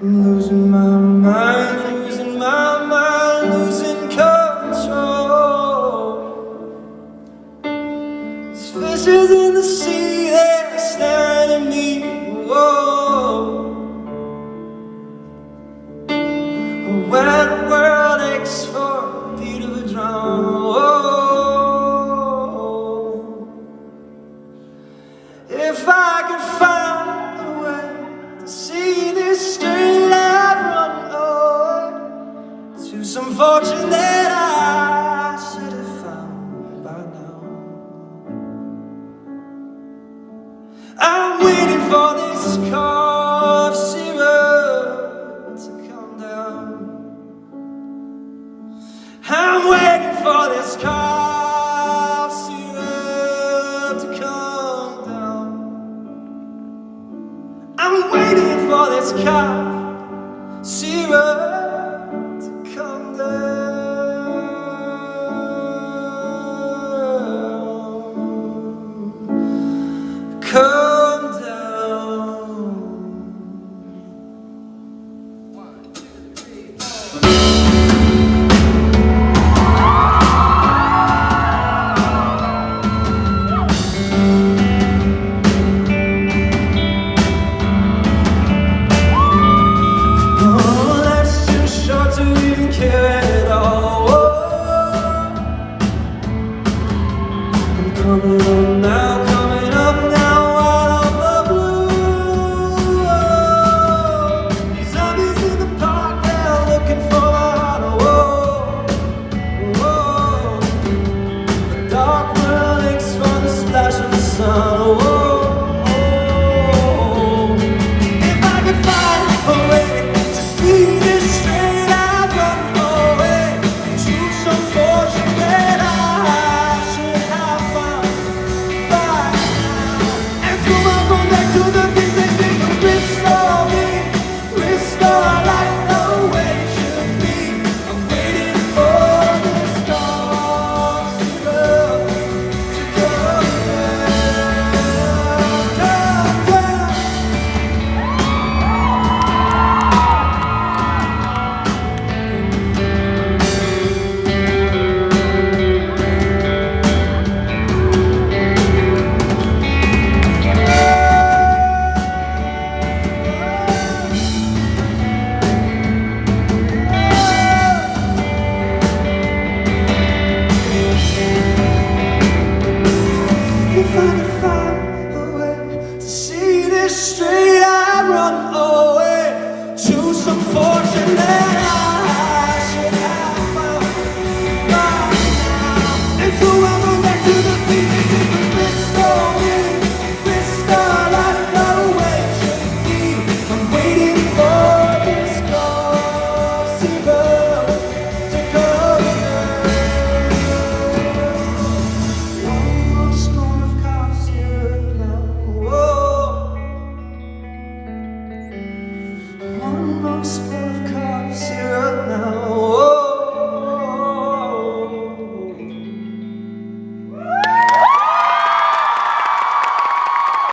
Losing my mind, losing my mind, losing control. There's fishes in the sea, they're staring at me. Whoa. When the world aches for a beat of a drum. Whoa. If I could find a way to see this straight, I'd run to some fortune that I should have found by now. I'm waiting for this cough syrup to come down. I'm waiting for this cough syrup to come down. I'm waiting for this cough syrup to come down. Come down. 1, 2, 3, 4. Coming up now out of the blue. Zombies in the park, they're looking for my heart. Whoa. The dark world aches for the splash of the sun. If I could find a way to see this straight, I'd run away to some fortune that I should have found. To the things that didn't restore me, restore life the way it should be. I'm waiting for this cough syrup to come If I could find a way to see this straight, I'd run away to some fortune that I should have found by now. And so I'll go back to the beach and restore me, restore life the way it should be. I'm waiting for this cough syrup to come down. One more spoon of cough syrup now. Whoa. One more spoon.